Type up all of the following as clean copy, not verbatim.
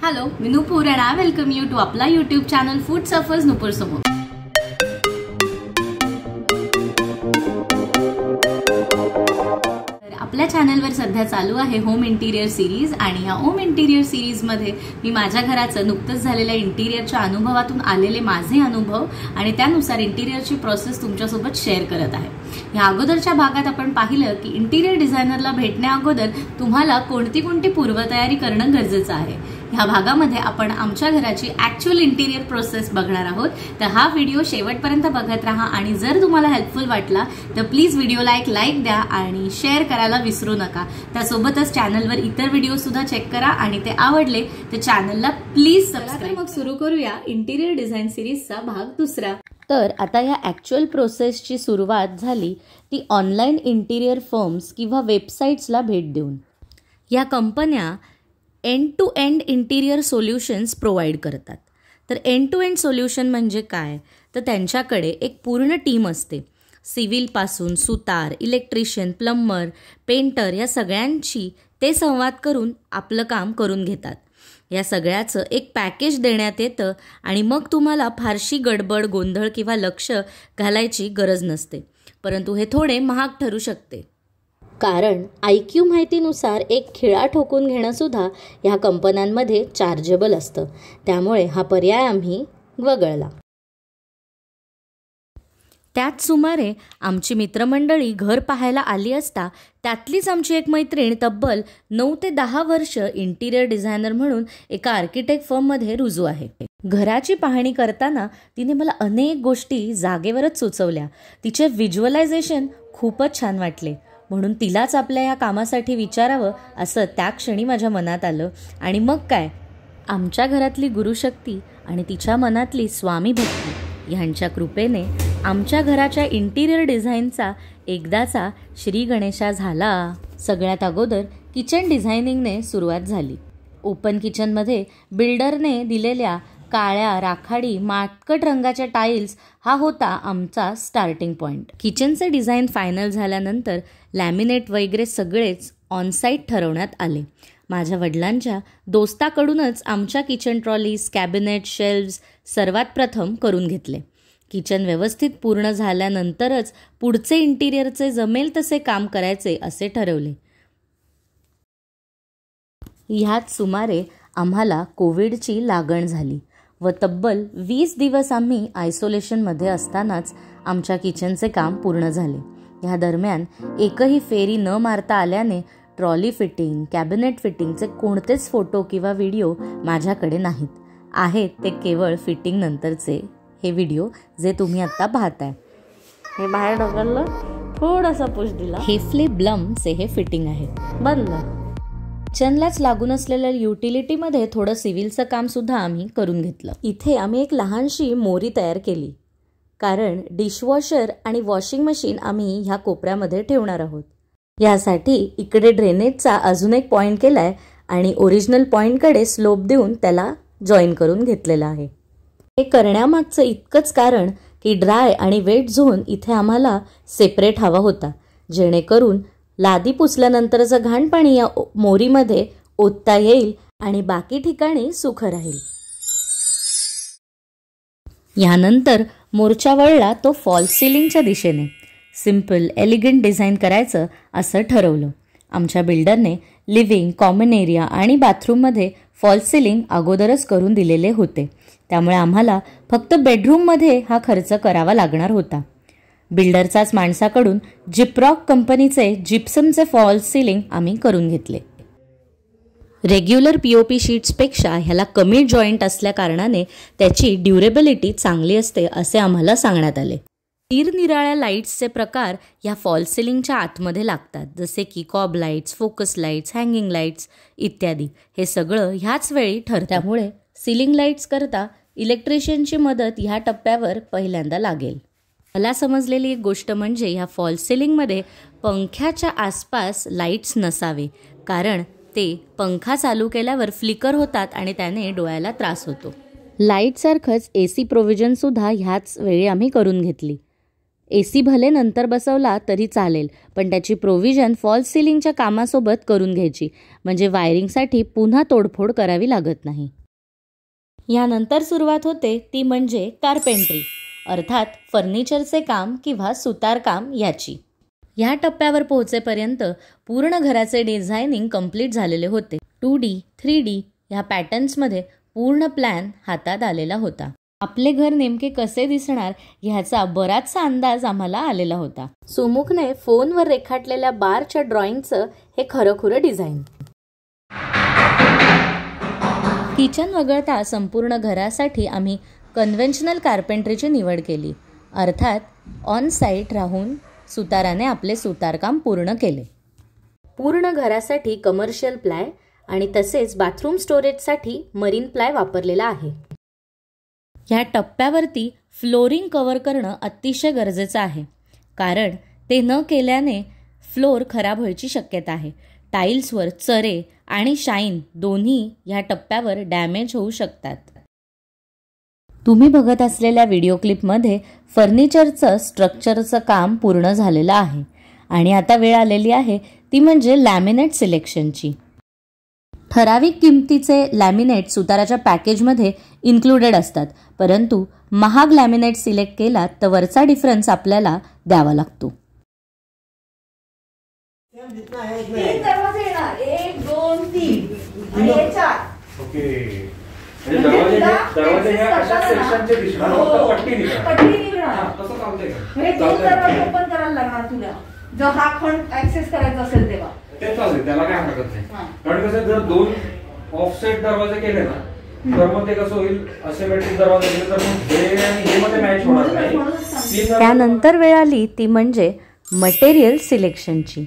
Hello, me Nupur and I welcome you to आपला YouTube channel Food Surfers Nupur समोर. आपल्या चॅनलवर सध्या चालू आहे होम इंटिरियर सिरीज आणि या होम इंटिरियर सिरीज मध्ये मी माझ्या घराचं नुकतंच झालेल्या इंटिरियरच्या अनुभवातून आलेले माझे अनुभव आणि त्यानुसार इंटिरियरची प्रोसेस तुमच्यासोबत शेअर करत आहे. या अगोदरच्या भागात आपण पाहिलं की इंटिरियर डिझायनरला भेटण्या अगोदर तुम्हाला कोणती पूर्वतयारी करणं गरजेचं आहे. ह्या भागामध्ये आपण आमच्या घराची ॲक्च्युअल इंटिरियर प्रोसेस बघणार आहोत. तर हा व्हिडिओ शेवटपर्यंत बघत राहा आणि जर तुम्हाला हेल्पफुल वाटला तर प्लीज व्हिडिओला एक लाईक द्या आणि शेअर करायला विसरू नका. त्यासोबतच चॅनलवर इतर व्हिडिओ सुद्धा चेक करा आणि ते आवडले तर चॅनलला प्लीज सबस्क्राईब. मग सुरू करूया इंटिरियर डिझाईन सिरीजचा भाग दुसरा. तर आता या ॲक्च्युअल प्रोसेसची सुरुवात झाली ती ऑनलाईन इंटिरियर फर्म्स किंवा वेबसाईट्सला भेट देऊन. या कंपन्या end to end interior solutions provide करतात. तर एंड टू एंड सोल्युशन म्हणजे काय, तर त्यांच्याकडे एक पूर्ण टीम असते. सिव्हिलपासून सुतार, इलेक्ट्रिशियन, प्लंबर, पेंटर या सगळ्यांशी ते संवाद करून आपलं काम करून घेतात. या सगळ्याचं एक पॅकेज देण्यात येतं आणि मग तुम्हाला फारशी गडबड, गोंधळ किंवा लक्ष घालायची गरज नसते. परंतु हे थोडे महाग ठरू शकते, कारण IQ माहितीनुसार एक खिळा ठोकून घेणं सुद्धा ह्या कंपन्यांमध्ये चार्जेबल असतं. त्यामुळे हा पर्याय आम्ही वगळला. त्यात सुमारे आमची मित्रमंडळी घर पाहायला आली असता त्यातलीच आमची एक मैत्रीण तब्बल 9 ते 10 वर्ष इंटिरियर डिझायनर म्हणून एका आर्किटेक्ट फर्ममध्ये रुजू आहे. घराची पाहणी करताना तिने मला अनेक गोष्टी जागेवरच सुचवल्या. तिचे व्हिज्युअलायझेशन खूपच छान वाटले, म्हणून तिलाच आपल्या या कामासाठी विचारावं असं त्या क्षणी माझ्या मनात आलं. आणि मग काय, आमच्या घरातली गुरुशक्ती आणि तिच्या मनातली स्वामी भक्ती ह्यांच्या कृपेने आमच्या घराच्या इंटिरियर डिझाईनचा एकदाचा श्री गणेशा झाला. सगळ्यात अगोदर किचन डिझायनिंगने सुरुवात झाली. ओपन किचनमध्ये बिल्डरने दिलेल्या काळ्या, राखाडी, मातकट रंगाच्या टाईल्स हा होता आमचा स्टार्टिंग पॉईंट. किचनचे डिझाईन फायनल झाल्यानंतर लॅमिनेट वगैरे सगळेच ऑनसाईट ठरवण्यात आले. माझ्या वडिलांच्या दोस्ताकडूनच आमच्या किचन ट्रॉलीज, कॅबिनेट, शेल्व्स सर्वात प्रथम करून घेतले. किचन व्यवस्थित पूर्ण झाल्यानंतरच पुढचे इंटिरियरचे जमेल तसे काम करायचे असे ठरवले. ह्यात सुमारे आम्हाला कोविडची लागण झाली व तब्बल 20 दिवस आम्ही आयसोलेशनमध्ये असतानाच आमच्या किचनचे काम पूर्ण झाले. ह्या दरम्यान एकही फेरी न मारता आल्याने ट्रॉली फिटिंग, कॅबिनेट फिटिंगचे कोणतेच फोटो किंवा व्हिडिओ माझ्याकडे नाहीत. आहेत ते केवळ फिटिंग नंतरचे हे व्हिडिओ जे तुम्ही आता पाहताय. हे बाहेर ढकललं, थोडासा पुश दिला. हेफले ब्लमचे हे फिटिंग आहे. बंद. किचनलाच लागून असलेल्या युटिलिटीमध्ये थोडं सिव्हिलचं काम सुद्धा आम्ही करून घेतलं. इथे आम्ही एक लहानशी मोरी तयार केली, कारण डिशवॉशर आणि वॉशिंग मशीन आम्ही ह्या कोपऱ्यामध्ये ठेवणार आहोत. यासाठी इकडे ड्रेनेजचा अजून एक पॉईंट केलाय आणि ओरिजिनल पॉईंटकडे स्लोप देऊन त्याला जॉईन करून घेतलेला आहे. हे करण्यामागचं इतकंच कारण की ड्राय आणि वेट झोन इथे आम्हाला सेपरेट हवा होता, जेणेकरून लादी पुसल्यानंतरचं घाण पाणी या मोरीमध्ये ओतता येईल आणि बाकी ठिकाणी सुखं राहील. यानंतर मोर्चा वळला तो फॉल्स सिलिंगच्या दिशेने. सिम्पल, एलिगंट डिझाईन करायचं असं ठरवलं. आमच्या बिल्डरने लिव्हिंग, कॉमन एरिया आणि बाथरूममध्ये फॉल्स सिलिंग अगोदरच करून दिलेले होते. त्यामुळे आम्हाला फक्त बेडरूममध्ये हा खर्च करावा लागणार होता. बिल्डरचाच माणसाकडून जिप्रॉक कंपनीचे जिप्समचे फॉल्स सिलिंग आम्ही करून घेतले. रेग्युलर POP शीट्सपेक्षा ह्याला कमी जॉईंट असल्या कारणाने त्याची ड्युरेबिलिटी चांगली असते असे आम्हाला सांगण्यात आले. निरनिराळ्या लाईट्सचे प्रकार या फॉल्स सिलिंगच्या आतमध्ये लागतात, जसे की cob lights, focus lights, hanging lights इत्यादी. हे सगळं ह्याच वेळी ठरतं. त्यामुळे सिलिंग लाईट्स करता इलेक्ट्रिशियनची मदत ह्या टप्प्यावर पहिल्यांदा लागेल. मला समजलेली एक गोष्ट म्हणजे ह्या फॉल्स सिलिंगमध्ये पंख्याच्या आसपास लाईट्स नसावे, कारण ते पंखा चालू केल्यावर फ्लिकर होतात आणि त्याने डोळ्याला त्रास होतो. लाईटसारखंच AC प्रोव्हिजनसुद्धा ह्याच वेळी आम्ही करून घेतली. AC भले नंतर बसवला तरी चालेल, पण त्याची प्रोव्हिजन फॉल्स सिलिंगच्या कामासोबत करून घ्यायची, म्हणजे वायरिंगसाठी पुन्हा तोडफोड करावी लागत नाही. यानंतर सुरुवात होते ती म्हणजे कार्पेंट्री, अर्थात फर्निचरचे काम किंवा सुतारकाम याची. या टप्प्यावर पोहोचेपर्यंत पूर्ण घराचे डिझायनिंग कंप्लीट झालेले होते. 2D, 3D ह्या पॅटर्न्समध्ये पूर्ण प्लॅन हातात आलेला होता. आपले घर नेमके कसे दिसणार ह्याचा बराचसा अंदाज आम्हाला आलेला होता. सुमुखने फोनवर रेखाटलेल्या बारच्या ड्रॉइंगचं हे खरंखुरं डिझाईन. किचन वगळता संपूर्ण घरासाठी आम्ही कन्व्हेन्शनल कार्पेंट्रीची निवड केली, अर्थात ऑन साईट राहून सुताराने आपले सुतारकाम पूर्ण केले. पूर्ण घरासाठी कमर्शियल प्लाय आणि तसेच बाथरूम स्टोरेजसाठी मरीन प्लाय वापरलेला आहे. ह्या टप्प्यावरती फ्लोरिंग कव्हर करणं अतिशय गरजेचं आहे, कारण ते न केल्याने फ्लोर खराब व्हायची शक्यता आहे. टाईल्सवर चरे आणि शाईन दोन्ही ह्या टप्प्यावर डॅमेज होऊ शकतात. तुम्ही बघत असलेल्या व्हिडिओ क्लिपमध्ये फर्निचरचं स्ट्रक्चरचं काम पूर्ण झालेलं आहे आणि आता वेळ आलेली आहे ती म्हणजे लॅमिनेट सिलेक्शनची. ठराविक किमतीचे लॅमिनेट सुताराच्या पॅकेजमध्ये इन्क्लुडेड असतात, परंतु महाग लॅमिनेट सिलेक्ट केला तर वरचा डिफरन्स आपल्याला द्यावा लागतो. 3 दरवाजे येणार, 1 2 3 आणि हे 4. ओके, म्हणजे दरवाजे ह्या अशा सेक्शनचे दिसणार, फक्त पट्टी निघणार. तसं चालतंय का? हे 2 दरवाजे ओपन करायला लागणार तुला, जो हा खंड ऍक्सेस करायचा असेल तेव्हा. ते चालेल, त्याला काय हरकत नाही. कारण कसं जर 2 ऑफसेट दरवाजे केले ना तर मग ते कसं होईल, असिमेट्रिक दरवाजे केले तर मग हे आणि हे मध्ये मॅच होणार नाही. त्यानंतर वेळ आली ती म्हणजे मटेरियल सिलेक्शनची.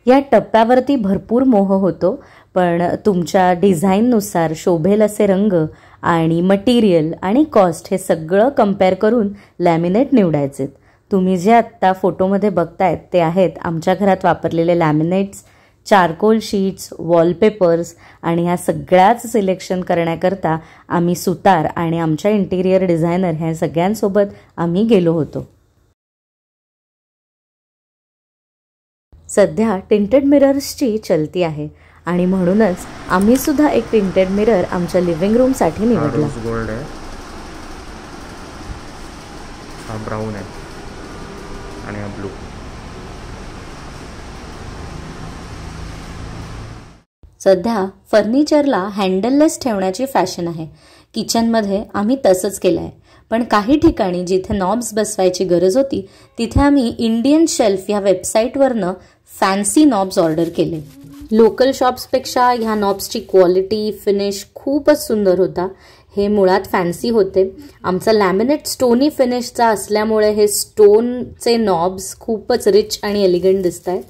या टप्प्यावरती भरपूर मोह होतो, पण तुमच्या डिझाईननुसार शोभेल असे रंग आणि मटेरियल आणि कॉस्ट हे सगळं कंपेअर करून लॅमिनेट निवडायचे. तुम्ही जे आत्ता फोटोमध्ये बघतायत ते आहेत आमच्या घरात वापरलेले लॅमिनेट्स, चारकोल शीट्स, वॉलपेपर्स आणि ह्या सगळ्याच सिलेक्शन करण्याकरता आम्ही सुतार आणि आमच्या इंटिरियर डिझायनर ह्या सगळ्यांसोबत आम्ही गेलो होतो. सध्या टिंटेड मिरर्सची चलती आहे आणि म्हणूनच आम्ही सुद्धा एक टिंटेड मिरर आमच्या लिव्हिंग रूमसाठी निवडला. गोल्ड आहे, हा ब्राऊन आहे आणि हा ब्लू. सध्या फर्निचरला हँडललेस ठेवण्याची फॅशन आहे. किचनमध्ये आम्ही तसंच केलं आहे, पण काही ठिकाणी जिथे नॉब्स बसवायची गरज होती तिथे आम्ही इंडियन शेल्फ ह्या वेबसाईटवरनं फॅन्सी नॉब्स ऑर्डर केले. लोकल शॉप्सपेक्षा ह्या नॉब्सची क्वालिटी, फिनिश खूपच सुंदर होता. हे मुळात फॅन्सी होते. आमचा लॅमिनेट स्टोनी फिनिशचा असल्यामुळे हे स्टोनचे नॉब्स खूपच रिच आणि एलिगंट दिसत आहेत.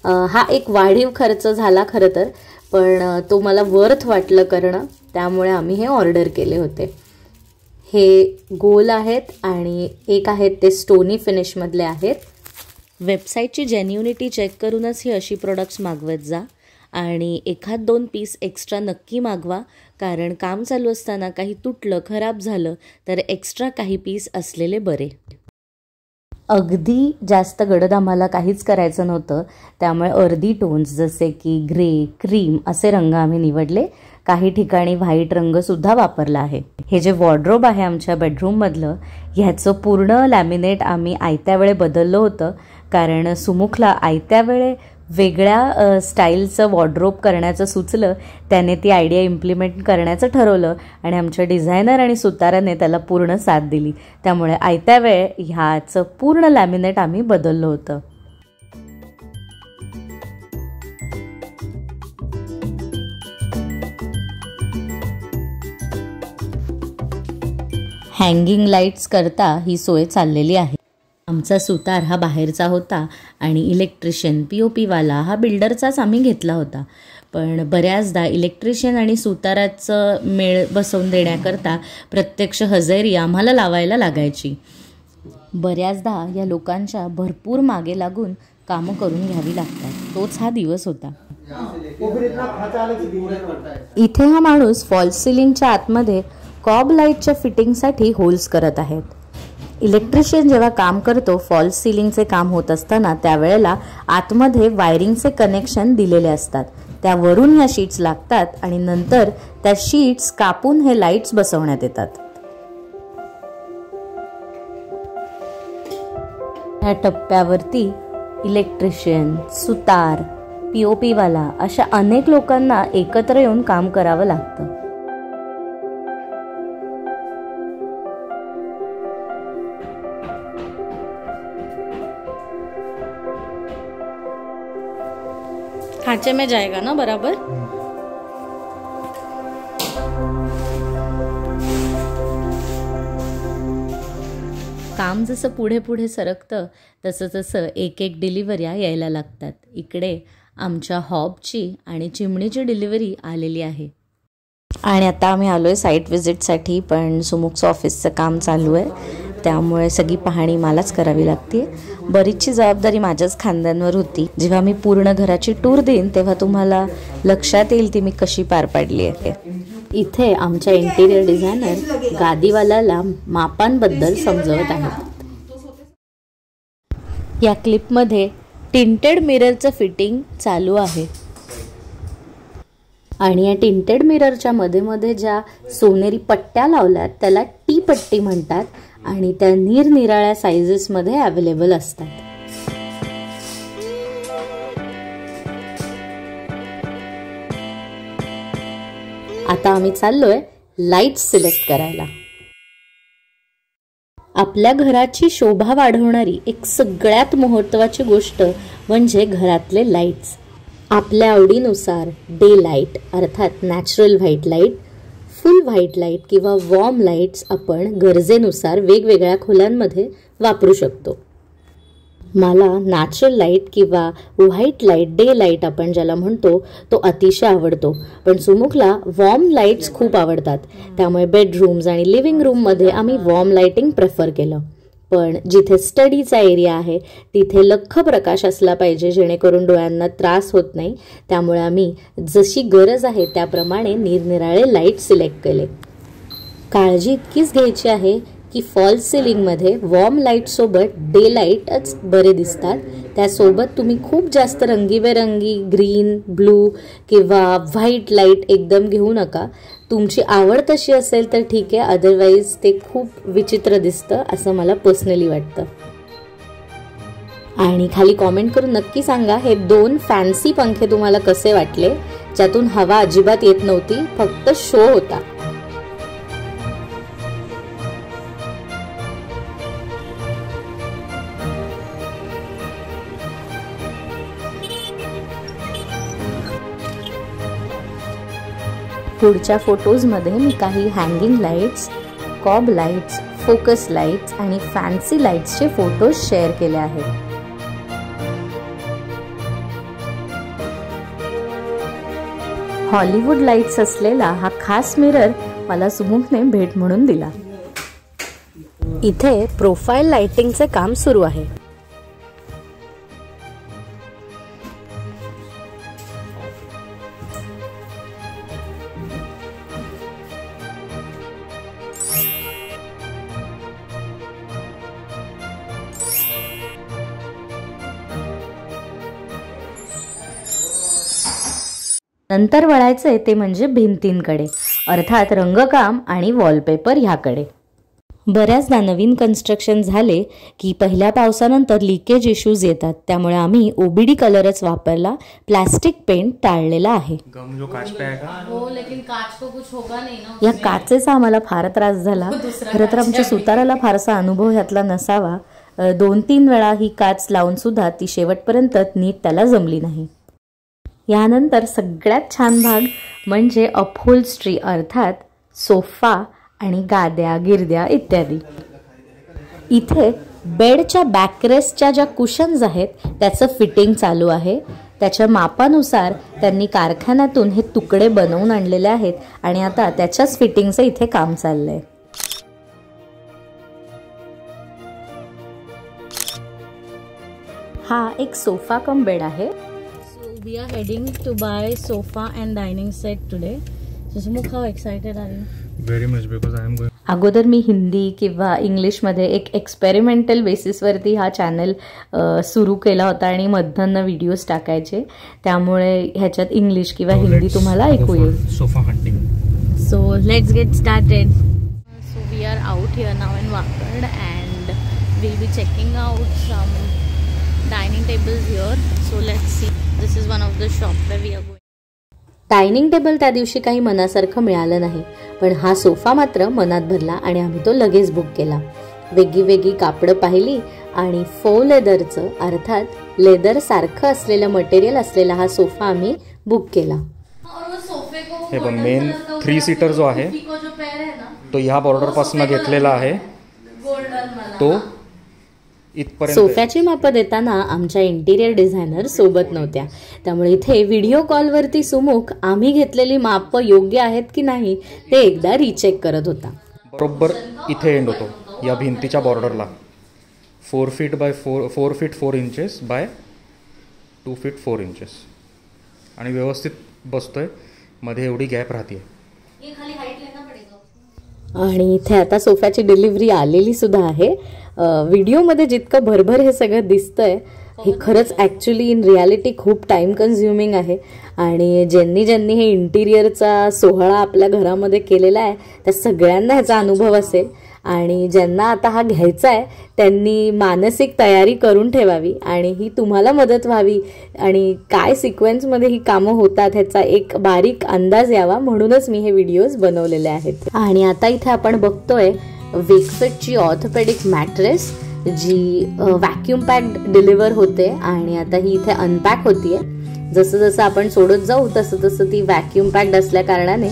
हा एक वाढीव खर्च झाला खरं तर, पण तो मला वर्थ वाटलं करणं, त्यामुळे आम्ही हे ऑर्डर केले होते. हे गोल आहेत आणि एक आहेत ते स्टोनी फिनिशमधले आहेत. वेबसाईटची जेन्युनिटी चेक करूनच ही अशी प्रोडक्ट्स मागवत जा आणि 1-2 पीस एक्स्ट्रा नक्की मागवा, कारण काम चालू असताना काही तुटलं, खराब झालं तर एक्स्ट्रा काही पीस असलेले बरे. अगदी जास्त गडद आम्हाला काहीच करायचं नव्हतं, त्यामुळे अर्धी टोन्स जसे की ग्रे, क्रीम असे रंग आम्ही निवडले. काही ठिकाणी व्हाईट रंगसुद्धा वापरला आहे. हे जे वॉर्डरोब आहे आमच्या बेडरूममधलं, ह्याचं पूर्ण लॅमिनेट आम्ही आयत्या वेळे बदललं होतं, कारण सुमुखला आयत्या वेळे वेगळ्या स्टाईलचं वॉर्डरोब करण्याचं सुचलं. त्याने ती आयडिया इम्प्लिमेंट करण्याचं ठरवलं आणि आमच्या डिझायनर आणि सुताराने त्याला पूर्ण साथ दिली. त्यामुळे आयत्या वेळ ह्याचं पूर्ण लॅमिनेट आम्ही बदललं होतं. हँगिंग लाईट्स करता ही सोय चाललेली आहे. आमचा सुतार हा बाहेरचा होता आणि इलेक्ट्रिशियन, POPवाला हा बिल्डरचाच आम्ही घेतला होता. पण बऱ्याचदा इलेक्ट्रिशियन आणि सुताराचं मेळ बसवून देण्याकरता प्रत्यक्ष हजेरी आम्हाला लावायला लागायची. बऱ्याचदा या लोकांच्या भरपूर मागे लागून कामं करून घ्यावी लागतात. तोच हा दिवस होता. इथे हा माणूस फॉल्स सिलिंगच्या आतमध्ये कॉब लाईटच्या फिटिंगसाठी होल्स करत आहेत. इलेक्ट्रिशियन जेव्हा काम करतो फॉल्स सिलिंगचे काम होत असताना त्यावेळेला आतमध्ये वायरिंगचे कनेक्शन दिलेले असतात, त्यावरून ह्या शीट्स लागतात आणि नंतर त्या शीट्स कापून हे लाईट्स बसवण्यात येतात. या टप्प्यावरती इलेक्ट्रिशियन, सुतार, POP वाला अशा अनेक लोकांना एकत्र येऊन काम करावं लागतं. खांचे में जाएगा ना बराबर. काम जसं पुढे पुढे सरकतं तसं तसं एक एक डिलिव्हऱ्या यायला लागतात. इकडे आमच्या हॉबची आणि चिमणीची डिलिव्हरी आलेली आहे. आणि आता आम्ही आलोय साईट व्हिजिटसाठी, पण सुमुखचं ऑफिसचं काम चालू आहे त्यामुळे सगळी पाहणी मलाच करावी लागते. बरीचशी जबाबदारी माझ्याच खांद्यांवर होती. जेव्हा मी पूर्ण घराची टूर देईन तेव्हा तुम्हाला लक्षात येईल ती मी कशी पार पाडली आहे. इथे आमच्या इंटिरियर डिझायनर गादीवाल्याला मापांबद्दल समजवत आहेत. या क्लिपमध्ये टिंटेड मिररचं फिटिंग चालू आहे आणि या टिंटेड मिररच्या मध्ये मध्ये ज्या सोनेरी पट्ट्या लावल्यात त्याला टी पट्टी म्हणतात आणि त्या निरनिराळ्या साइजेसमध्ये अवेलेबल असतात. आता आम्ही चाललोय लाईट्स सिलेक्ट करायला. आपल्या घराची शोभा वाढवणारी एक सगळ्यात महत्त्वाची गोष्ट म्हणजे घरातले लाईट्स. आपल्या आवडीनुसार डे लाईट अर्थात नॅचरल व्हाईट लाईट, फुल व्हाईट लाईट किंवा वॉर्म लाईट्स आपण गरजेनुसार वेगवेगळ्या खोल्यांमध्ये वापरू शकतो. मला नॅचरल लाईट किंवा व्हाईट लाईट, डे लाईट आपण ज्याला म्हणतो तो अतिशय आवडतो, पण सुमुखला वॉर्म लाईट्स खूप आवडतात. त्यामुळे बेडरूम्स आणि लिव्हिंग रूममध्ये आम्ही वॉर्म लाईटिंग प्रेफर केलं. पण जिथे स्टडीचा एरिया आहे तिथे लख्ख प्रकाश असला पाहिजे जेणेकरून डोळ्यांना त्रास होत नाही. त्यामुळे आम्ही जशी गरज आहे त्याप्रमाणे निरनिराळे लाईट सिलेक्ट केले. काळजी इतकीच घ्यायची आहे की फॉल्स सिलिंगमध्ये वॉर्म लाईटसोबत डे लाईटच बरे दिसतात. त्यासोबत तुम्ही खूप जास्त रंगीबेरंगी ग्रीन, ब्लू किंवा व्हाईट लाईट एकदम घेऊ नका. तुमची आवड तशी असेल तर ठीक आहे, अदरवाईज ते खूप विचित्र दिसतं असं मला पर्सनली वाटतं. आणि खाली कॉमेंट करून नक्की सांगा हे 2 फॅन्सी पंखे तुम्हाला कसे वाटले, ज्यातून हवा अजिबात येत नव्हती, फक्त शो होता. पुढच्या फोटोजमध्ये मी काही hanging lights, cob lights, focus lights आणि फॅन्सी लाईट्सचे फोटोज शेअर केले आहेत. हॉलिवूड लाईट्स असलेला हा खास मिरर मला सुमुखने भेट म्हणून दिला. इथे प्रोफाईल लाइटिंगचे काम सुरू आहे. नंतर वळायचे ते म्हणजे भिंतींकडे, अर्थात रंगकाम आणि वॉलपेपर ह्याकडे. बऱ्याचदा नवीन कन्स्ट्रक्शन झाले की पहिल्या पावसानंतर लिकेज इश्यूज येतात, त्यामुळे आम्ही OBD कलरच वापरला. प्लास्टिक पेंट टाळलेला आहे. या काचेचा आम्हाला फार त्रास झाला. खरं तर आमच्या सुताराला फारसा अनुभव ह्यातला नसावा. 2-3 वेळा ही काच लावून सुद्धा ती शेवटपर्यंत नीट त्याला जमली नाही. यानंतर सगळ्यात छान भाग म्हणजे अपहोल्स्ट्री अर्थात सोफा आणि गाद्या, गिरद्या इत्यादी. इथे बेडच्या बॅकरेस्टच्या ज्या कुशन्स आहेत त्याचं फिटिंग चालू आहे. त्याच्या मापानुसार त्यांनी कारखान्यातून हे तुकडे बनवून आणलेले आहेत आणि आता त्याच्याच फिटिंगचं इथे काम चाललंय. हा एक सोफा कम बेड आहे. We are heading to buy sofa and dining set today. So Sumukh, how excited are you? Very much, because I am going. अगोदर मी हिंदी किंवा इंग्लिशमध्ये एक एक्सपेरिमेंटल बेसिसवरती हा चॅनल सुरू केला होता आणि मधनं व्हिडिओज टाकायचे, त्यामुळे ह्याच्यात इंग्लिश किंवा हिंदी तुम्हाला ऐकू येईल. Sofa hunting. So let's get started. So we are out here now in Wakad and will be checking out some dining tables here. So let's see. This is one of the shop where we are going. Dining table त्या दिवशी काही मनासारखं मिळालं नाही, पण हा sofa मात्र मनात भरला आणि आम्ही तो लगेच बुक केला. वेगळी कापडं पाहिली आणि फो लेदरचं, अर्थात लेदर सारखं असलेलं मटेरियल असलेला हा सोफा आम्ही बुक केला. हे बघ, मेन 3 सीटर जो आहे तो ह्या बॉर्डर पासून घेतलेला आहे. तो सोफ्याची मापं देताना आमच्या इंटिरियर डिझायनर सोबत नव्हत्या, त्यामुळे इथे व्हिडिओ कॉलवरती सुमुख आम्ही घेतलेली मापं योग्य आहेत की नाही ते एकदा रिचेक करत होता. बरोबर इथे एंड होतो या भिंतीच्या बॉर्डरला. 4 feet by 4 feet 4 inches bye 2 feet 4 inches आणि व्यवस्थित बसतोय. मध्ये एवढी गॅप राहते. आणि इथे आता सोफ्याची डिलिव्हरी आलेली सुद्धा आहे. व्हिडिओमध्ये जितकं भरभर हे सगळं दिसतंय, हे खरंच ॲक्च्युली इन रियालिटी खूप टाईम कन्झ्युमिंग आहे. आणि ज्यांनी हे इंटिरियरचा सोहळा आपल्या घरामध्ये केलेला आहे त्या सगळ्यांना ह्याचा अनुभव असेल. आणि ज्यांना आता हा घ्यायचा आहे त्यांनी मानसिक तयारी करून ठेवावी आणि ही तुम्हाला मदत व्हावी आणि काय सिक्वेन्समध्ये ही कामं होतात ह्याचा एक बारीक अंदाज यावा म्हणूनच मी हे व्हिडिओज बनवलेले आहेत. आणि आता इथे आपण बघतोय वेकफिटची ऑर्थोपेडिक मॅट्रेस जी व्हॅक्यूम पॅक्ड डिलिव्हर होते आणि आता ही इथे अनपॅक होतीये. जसं आपण सोडत जाऊ तसं ती व्हॅक्यूम पॅक्ड असल्या कारणाने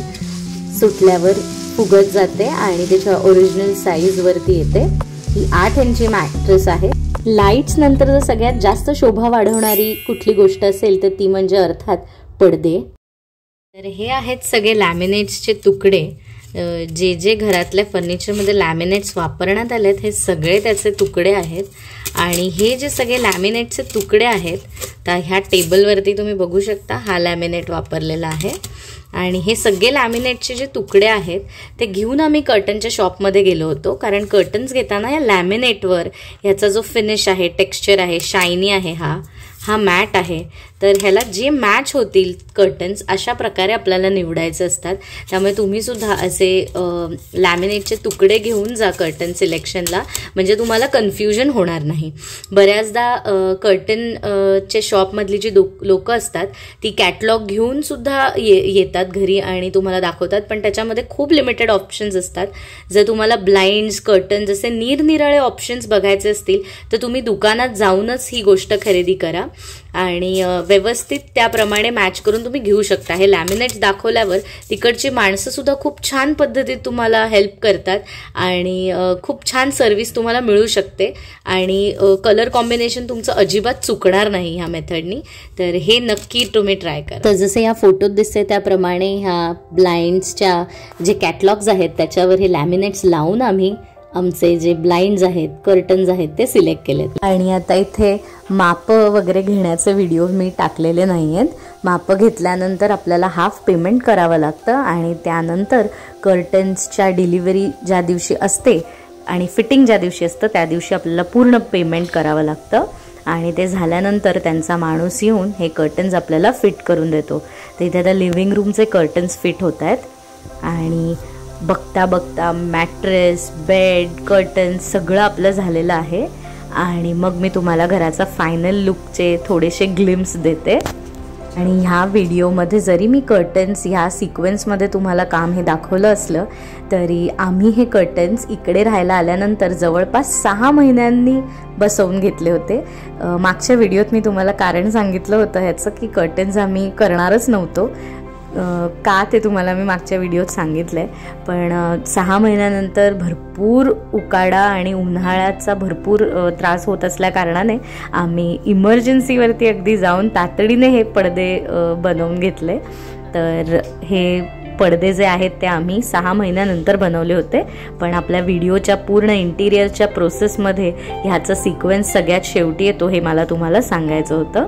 सुटल्यावर फुगत जाते आणि त्याच्या ओरिजिनल साईज वरती येते. ही 8 इंची मॅट्रेस आहे. लाईट्स नंतर जर सगळ्यात जास्त शोभा वाढवणारी कुठली गोष्ट असेल तर ती म्हणजे अर्थात पडदे. तर हे आहेत सगळे लॅमिनेट्सचे तुकडे. जे घरातल्या फर्निचरमध्ये लॅमिनेट्स वापरण्यात आलेत हे सगळे त्याचे तुकडे आहेत. आणि हे जे सगळे लॅमिनेटचे तुकडे आहेत तर ह्या टेबलवरती तुम्ही बघू शकता हा लॅमिनेट वापरलेला आहे. आणि हे सगळे लॅमिनेटचे जे तुकडे आहेत ते घेऊन आम्ही कर्टनच्या शॉपमध्ये गेलो होतो, कारण कर्टन्स घेताना या लॅमिनेटवर ह्याचा जो फिनिश आहे, टेक्स्चर आहे, शायनी आहे, हा मॅट आहे, तर ह्याला जे मॅच होतील कर्टन्स अशा प्रकारे आपल्याला निवडायचे असतात. त्यामुळे तुम्ही सुद्धा असे लॅमिनेटचे तुकडे घेऊन जा कर्टन सिलेक्शनला, म्हणजे तुम्हाला कन्फ्युजन होणार नाही. बऱ्याचदा कर्टनचे शॉपमधली जी लोकं असतात ती कॅटलॉग घेऊन सुद्धा येतात घरी आणि तुम्हाला दाखवतात, पण त्याच्यामध्ये खूप लिमिटेड ऑप्शन्स असतात. जर तुम्हाला ब्लाइंड्स, कर्टन जसे निरनिराळे ऑप्शन्स बघायचे असतील तर तुम्ही दुकानात जाऊनच ही गोष्ट खरेदी करा आणि व्यवस्थित त्याप्रमाणे मॅच करून तुम्ही घेऊ शकता. हे लॅमिनेट्स दाखवल्यावर तिकडची माणसं सुद्धा खूप छान पद्धतीत तुम्हाला हेल्प करतात आणि खूप छान सर्व्हिस तुम्हाला मिळू शकते आणि कलर कॉम्बिनेशन तुमचं अजिबात चुकणार नाही ह्या मेथडनी. तर हे नक्की तुम्ही ट्राय करा. तर जसे या फोटोत दिसते त्याप्रमाणे ह्या ब्लाइंड्सच्या जे कॅटलॉग्स आहेत त्याच्यावर हे लॅमिनेट्स लावून आम्ही आमचे जे ब्लाइंड्स आहेत, कर्टन्स आहेत ते सिलेक्ट केलेत. आणि आता इथे मापं वगैरे घेण्याचे व्हिडिओ मी टाकलेले नाही आहेत. मापं घेतल्यानंतर आपल्याला हाफ पेमेंट करावं लागतं आणि त्यानंतर कर्टन्सच्या डिलिव्हरी ज्या दिवशी असते आणि फिटिंग ज्या दिवशी असतं त्या दिवशी आपल्याला पूर्ण पेमेंट करावं लागतं. आणि ते झाल्यानंतर त्यांचा माणूस येऊन हे कर्टन्स आपल्याला फिट करून देतो. तर इथे आता लिव्हिंग रूमचे कर्टन्स फिट होत आहेत आणि बघता मॅट्रेस, बेड, कर्टन्स सगळं आपलं झालेलं आहे. आणि मग मी तुम्हाला घराचा फायनल लुकचे थोडेसे ग्लिम्स देते. आणि ह्या व्हिडिओमध्ये जरी मी कर्टन्स ह्या सिक्वेन्समध्ये तुम्हाला काम हे दाखवलं असलं तरी आम्ही हे कर्टन्स इकडे राहायला आल्यानंतर जवळपास 6 महिन्यांनी बसवून घेतले होते. मागच्या व्हिडिओत मी तुम्हाला कारण सांगितलं होतं ह्याचं की कर्टन्स आम्ही करणारच नव्हतो का ते तुम्हाला मी मागच्या व्हिडिओत सांगितलं आहे. पण 6 महिन्यानंतर भरपूर उकाडा आणि उन्हाळ्याचा भरपूर त्रास होत असल्या कारणाने आम्ही इमर्जन्सीवरती अगदी जाऊन तातडीने हे पडदे बनवून घेतले. तर हे पडदे जे आहेत ते आम्ही 6 महिन्यानंतर बनवले होते, पण आपल्या व्हिडिओच्या पूर्ण इंटिरियरच्या प्रोसेसमध्ये ह्याचा सिक्वेन्स सगळ्यात शेवटी येतो हे मला तुम्हाला सांगायचं होतं.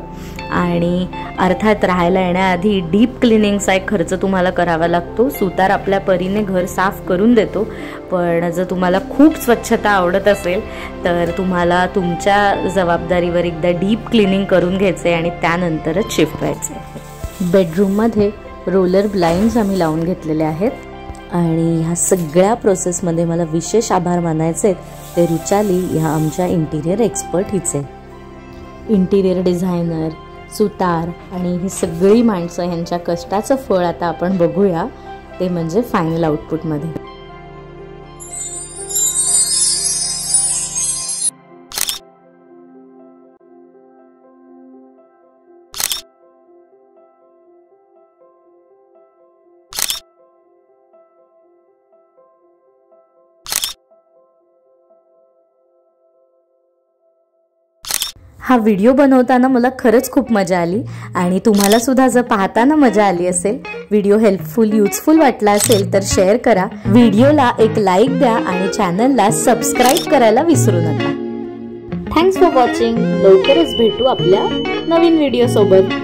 आणि अर्थात राहायला येण्याआधी डीप क्लिनिंगचा एक खर्च तुम्हाला करावा लागतो. सुतार आपल्या परीने घर साफ करून देतो, पण जर तुम्हाला खूप स्वच्छता आवडत असेल तर तुम्हाला तुमच्या जबाबदारीवर एकदा डीप क्लिनिंग करून घ्यायचे आणि त्यानंतरच शिफ्ट व्हायचे. बेडरूममध्ये रोलर ब्लाइंड्स आम्ही लावून घेतलेले आहेत. आणि ह्या सगळ्या प्रोसेसमध्ये मला विशेष आभार मानायचे ते रुचाली ह्या आमच्या इंटिरियर एक्सपर्ट हिचे. इंटिरियर डिझायनर, सुतार आणि ही सगळी माणसं ह्यांच्या कष्टाचं फळ आता आपण बघूया, ते म्हणजे फायनल आउटपुटमध्ये. हा व्हिडिओ बनवताना मला खरंच खूप मजा आली आणि तुम्हाला सुद्धा जर पाहताना मजा आली असेल, व्हिडिओ हेल्पफुल युजफुल वाटला असेल तर शेअर करा, व्हिडिओला एक लाईक द्या आणि चॅनलला सबस्क्राईब करायला विसरू नका. Thanks for watching. लवकरच भेटू आपल्या नवीन व्हिडिओ सोबत.